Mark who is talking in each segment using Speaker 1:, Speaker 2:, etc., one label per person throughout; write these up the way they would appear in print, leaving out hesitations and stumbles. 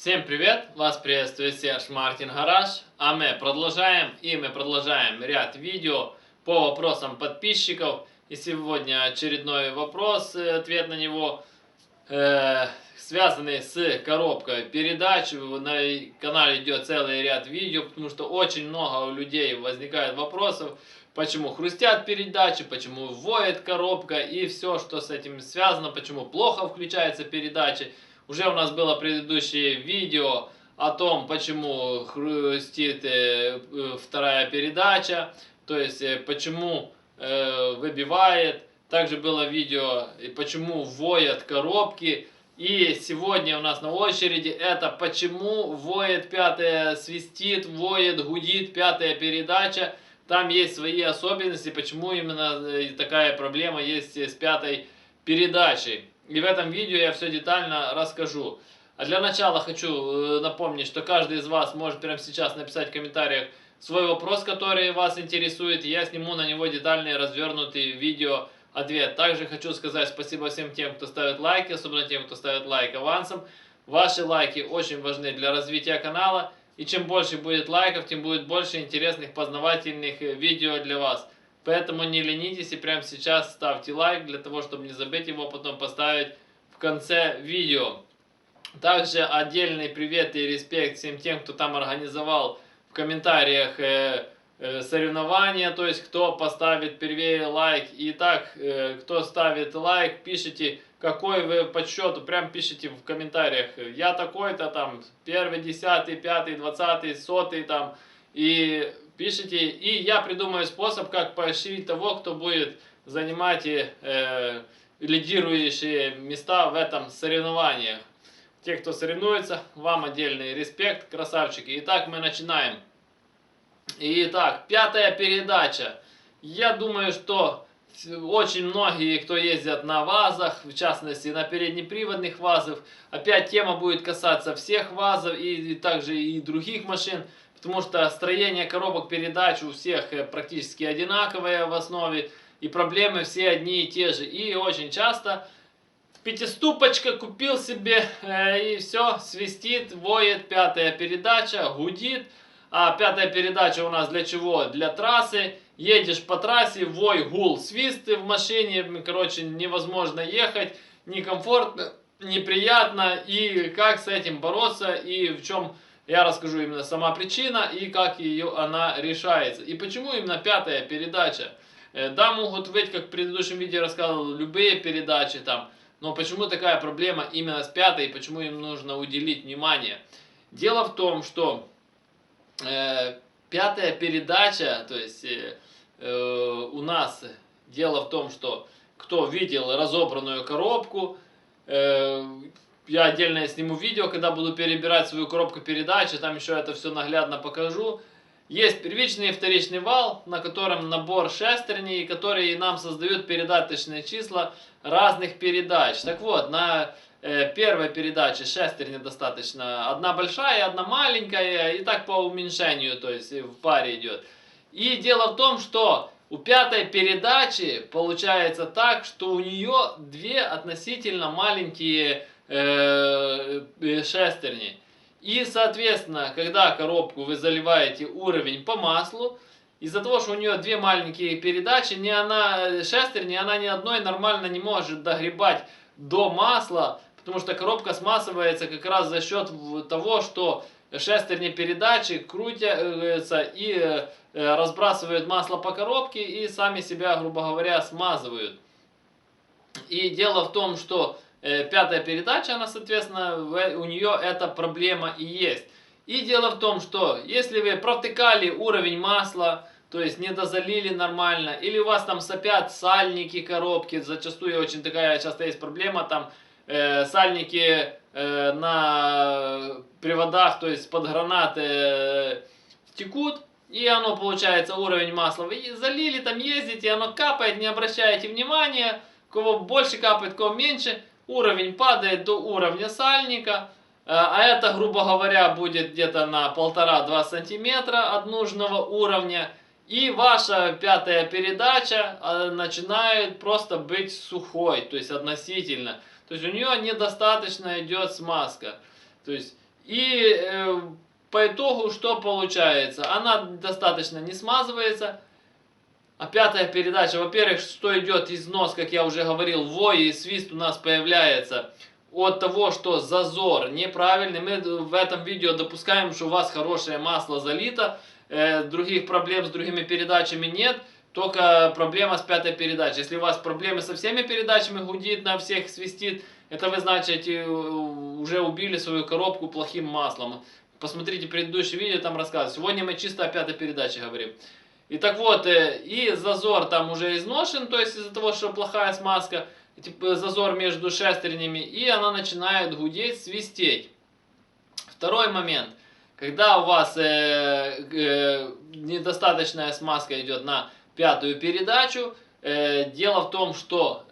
Speaker 1: Всем привет! Вас приветствует Серж Мартин Гараж. А мы продолжаем ряд видео по вопросам подписчиков. И сегодня очередной вопрос, ответ на него, связанный с коробкой передач. На канале идет целый ряд видео, потому что очень много у людей возникает вопросов, почему хрустят передачи, почему воет коробка и все, что с этим связано, почему плохо включаются передачи. Уже у нас было предыдущее видео о том, почему хрустит вторая передача, то есть почему выбивает. Также было видео, почему воят коробки. И сегодня у нас на очереди это почему воет пятая, свистит, воет, гудит пятая передача. Там есть свои особенности, почему именно такая проблема есть с пятой передачей. И в этом видео я все детально расскажу. А для начала хочу напомнить, что каждый из вас может прямо сейчас написать в комментариях свой вопрос, который вас интересует, и я сниму на него детальный развернутый видео ответ. Также хочу сказать спасибо всем тем, кто ставит лайки, особенно тем, кто ставит лайк авансом. Ваши лайки очень важны для развития канала, и чем больше будет лайков, тем будет больше интересных познавательных видео для вас. Поэтому не ленитесь и прямо сейчас ставьте лайк, для того, чтобы не забыть его потом поставить в конце видео. Также отдельный привет и респект всем тем, кто там организовал в комментариях соревнования, то есть кто поставит первее лайк. Итак, кто ставит лайк, пишите, какой вы по счету, прям пишите в комментариях. Я такой-то там, 1, 10, 5, 20, 100 там, и пишите, и я придумаю способ, как поощрить того, кто будет занимать лидирующие места в этом соревновании. Те, кто соревнуется, вам отдельный респект, красавчики. Итак, мы начинаем. Итак, пятая передача. Я думаю, что очень многие, кто ездят на ВАЗах, в частности на переднеприводных ВАЗах, опять тема будет касаться всех ВАЗов и также и других машин. Потому что строение коробок передач у всех практически одинаковое в основе. И проблемы все одни и те же. И очень часто пятиступочка купил себе и все, свистит, воет пятая передача, гудит. А пятая передача у нас для чего? Для трассы. Едешь по трассе, вой, гул, свист в машине. Короче, невозможно ехать, некомфортно, неприятно. И как с этим бороться и в чем... Я расскажу именно сама причина и как она решается. И почему именно пятая передача. Да, могут быть, как в предыдущем видео рассказывал, любые передачи там. Но почему такая проблема именно с пятой и почему им нужно уделить внимание? Дело в том, что пятая передача, то есть у нас дело в том, что кто видел разобранную коробку, я отдельно сниму видео, когда буду перебирать свою коробку передач, там еще это все наглядно покажу. Есть первичный и вторичный вал, на котором набор шестерней, которые нам создают передаточные числа разных передач. Так вот, на первой передаче шестерни достаточно одна большая и одна маленькая, и так по уменьшению, то есть в паре идет. И дело в том, что у пятой передачи получается так, что у нее две относительно маленькие шестерни. И, соответственно, когда коробку вы заливаете уровень по маслу, из-за того, что у нее две маленькие передачи, шестерни, она ни одной нормально не может догребать до масла, потому что коробка смазывается как раз за счет того, что шестерни передачи крутятся и разбрасывают масло по коробке и сами себя, грубо говоря, смазывают. И дело в том, что пятая передача, она, соответственно, у нее эта проблема и есть. И дело в том, что если вы провтыкали уровень масла, то есть не дозалили нормально, или у вас там сопят сальники коробки, зачастую очень такая часто есть проблема, там сальники на приводах, то есть под гранаты текут, и оно получается уровень масла. Вы залили, там ездите, оно капает, не обращаете внимания, у кого больше капает, у кого меньше. Уровень падает до уровня сальника, а это, грубо говоря, будет где-то на 1,5-2 сантиметра от нужного уровня. И ваша пятая передача начинает просто быть сухой, то есть относительно. То есть у нее недостаточно идет смазка. То есть И по итогу что получается? Она достаточно не смазывается. А пятая передача, во-первых, что идет износ, как я уже говорил, вой и свист у нас появляется от того, что зазор неправильный. Мы в этом видео допускаем, что у вас хорошее масло залито, других проблем с другими передачами нет, только проблема с пятой передачей. Если у вас проблемы со всеми передачами, гудит на всех, свистит, это вы, значит, уже убили свою коробку плохим маслом. Посмотрите предыдущее видео, там рассказываю. Сегодня мы чисто о пятой передаче говорим. И так вот, и зазор там уже изношен, то есть из-за того, что плохая смазка, зазор между шестернями, и она начинает гудеть, свистеть. Второй момент. Когда у вас недостаточная смазка идет на пятую передачу, дело в том, что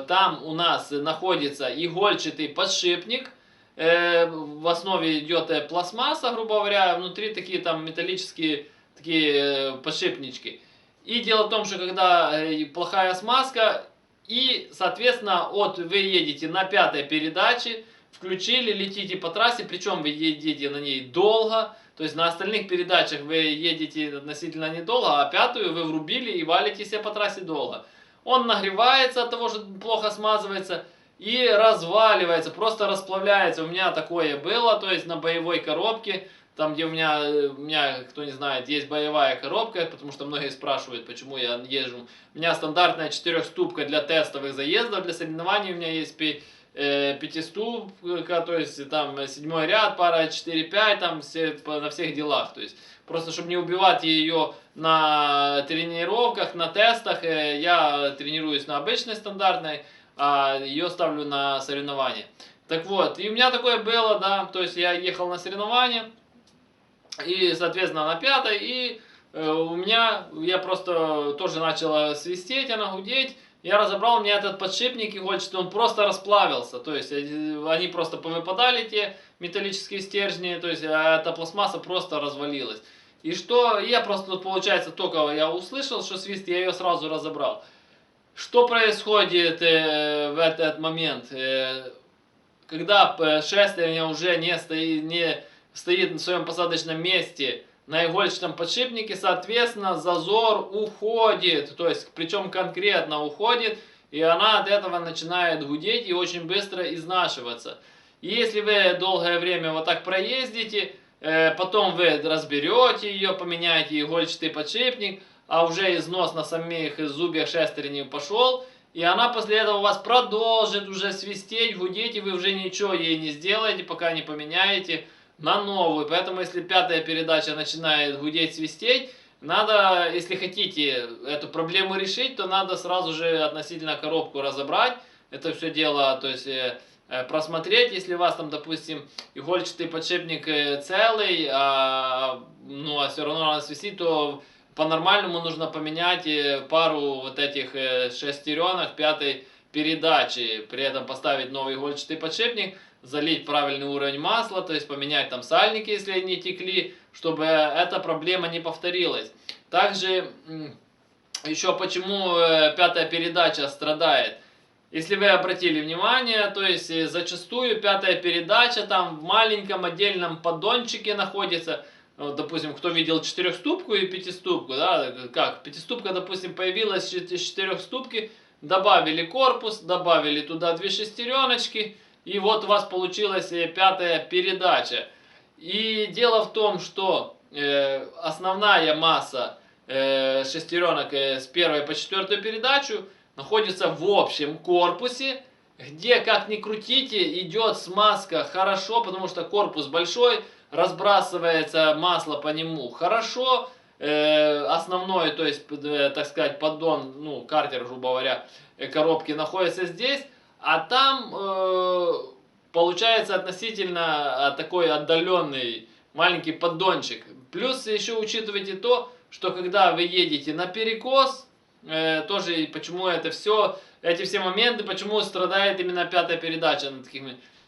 Speaker 1: там у нас находится игольчатый подшипник, в основе идет пластмасса, грубо говоря, внутри такие там металлические такие подшипнички. И дело в том, что когда плохая смазка, и, соответственно, вы едете на пятой передаче, включили, летите по трассе, причем вы едете на ней долго, то есть на остальных передачах вы едете относительно недолго, а пятую вы врубили и валите себе по трассе долго. Он нагревается от того, что плохо смазывается, и разваливается, просто расплавляется. У меня такое было, то есть на боевой коробке, там где у меня, кто не знает, есть боевая коробка, потому что многие спрашивают, почему я езжу. У меня стандартная 4-ступка для тестовых заездов, для соревнований у меня есть 5-ступка, то есть там 7-й ряд, пара 4-5, там на всех делах. То есть просто чтобы не убивать ее на тренировках, на тестах, я тренируюсь на обычной стандартной, а ее ставлю на соревнования. Так вот, и у меня такое было, да, то есть я ехал на соревнования, и, соответственно, на пятой, и я просто тоже начала свистеть, она гудеть. Я разобрал, у меня этот подшипник игольчатый, он просто расплавился. То есть они просто повыпадали, те металлические стержни, то есть эта пластмасса просто развалилась. И что, я просто, получается, только я услышал, что свист, я ее сразу разобрал. Что происходит в этот момент? Когда шестерня уже не стоит на своем посадочном месте на игольчатом подшипнике, соответственно, зазор уходит, то есть, причем конкретно уходит, и она от этого начинает гудеть и очень быстро изнашиваться. И если вы долгое время вот так проездите, потом вы разберете ее, поменяете игольчатый подшипник, а уже износ на самих зубьях шестерни пошел, и она после этого у вас продолжит уже свистеть, гудеть, и вы уже ничего ей не сделаете, пока не поменяете на новую. Поэтому, если пятая передача начинает гудеть, свистеть, надо, если хотите эту проблему решить, то надо сразу же относительно коробку разобрать. Это все дело, то есть просмотреть, если у вас там, допустим, игольчатый подшипник целый, а все равно надо свистеть, то по-нормальному нужно поменять пару вот этих шестеренок пятой передачи, при этом поставить новый игольчатый подшипник, залить правильный уровень масла, то есть поменять там сальники, если они текли, чтобы эта проблема не повторилась. Также еще почему пятая передача страдает. Если вы обратили внимание, то есть зачастую пятая передача там в маленьком отдельном поддончике находится. Вот, допустим, кто видел 4-ступку и 5-ступку, да, как, 5-ступка, допустим, появилась из 4-ступки, добавили корпус, добавили туда 2 шестереночки, и вот у вас получилась пятая передача. И дело в том, что основная масса шестеренок с 1 по 4 передачу находится в общем корпусе, где, как ни крутите, идет смазка хорошо, потому что корпус большой, разбрасывается масло по нему хорошо, основной, то есть, так сказать, поддон, ну, картер, грубо говоря, коробки находится здесь, а там получается относительно такой отдаленный маленький поддончик. Плюс еще учитывайте то, что когда вы едете на перекос, тоже почему это все, эти все моменты, почему страдает именно пятая передача на таких.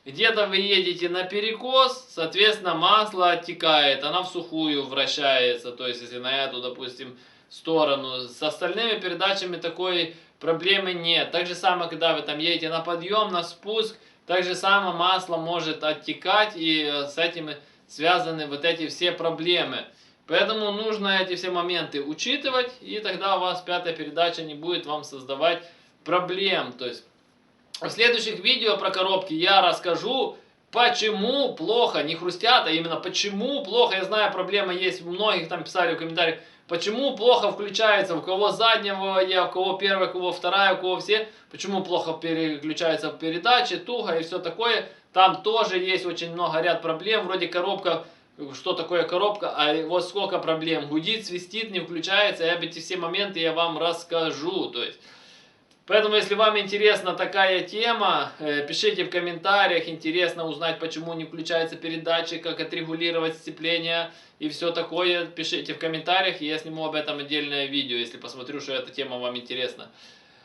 Speaker 1: Где-то вы едете на перекос, соответственно, масло оттекает, она в сухую вращается, то есть если на эту, допустим, сторону. С остальными передачами такой проблемы нет. Так же самое, когда вы там едете на подъем, на спуск, так же само масло может оттекать, и с этим связаны вот эти все проблемы. Поэтому нужно эти все моменты учитывать, и тогда у вас пятая передача не будет вам создавать проблем. То есть в следующих видео про коробки я расскажу, почему плохо не хрустят, а именно почему плохо. Я знаю, проблема есть у многих, там писали в комментариях, почему плохо включается, у кого заднего я, у кого первая, у кого вторая, у кого все, почему плохо переключается в передаче, туго и все такое. Там тоже есть очень много ряд проблем, вроде коробка. Что такое коробка, а вот сколько проблем. Гудит, свистит, не включается, и эти все моменты я вам расскажу. То есть, поэтому, если вам интересна такая тема, пишите в комментариях, интересно узнать, почему не включается передатчик, как отрегулировать сцепление и все такое. Пишите в комментариях, и я сниму об этом отдельное видео, если посмотрю, что эта тема вам интересна.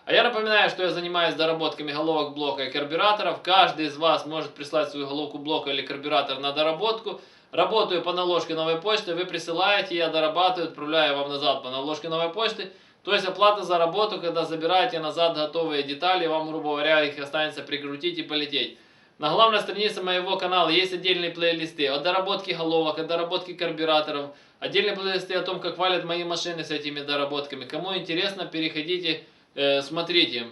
Speaker 1: А я напоминаю, что я занимаюсь доработками головок блока и карбюраторов. Каждый из вас может прислать свою головку блока или карбюратор на доработку. Работаю по наложке новой почты, вы присылаете, я дорабатываю, отправляю вам назад по наложке новой почты. То есть оплата за работу, когда забираете назад готовые детали, вам, грубо говоря, их останется прикрутить и полететь. На главной странице моего канала есть отдельные плейлисты от доработки головок, от доработки карбюраторов. Отдельные плейлисты о том, как валят мои машины с этими доработками. Кому интересно, переходите, смотрите.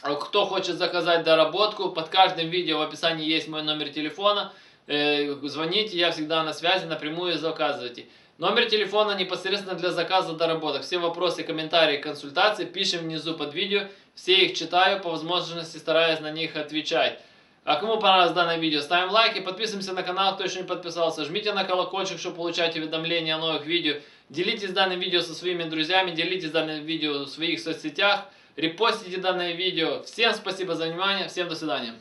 Speaker 1: Кто хочет заказать доработку, под каждым видео в описании есть мой номер телефона. Звоните, я всегда на связи, напрямую заказывайте. Номер телефона непосредственно для заказа доработок. Все вопросы, комментарии, консультации пишем внизу под видео. Все их читаю, по возможности стараюсь на них отвечать. А кому понравилось данное видео, ставим лайки, подписываемся на канал, кто еще не подписался. Жмите на колокольчик, чтобы получать уведомления о новых видео. Делитесь данным видео со своими друзьями, делитесь данным видео в своих соцсетях. Репостите данное видео. Всем спасибо за внимание, всем до свидания.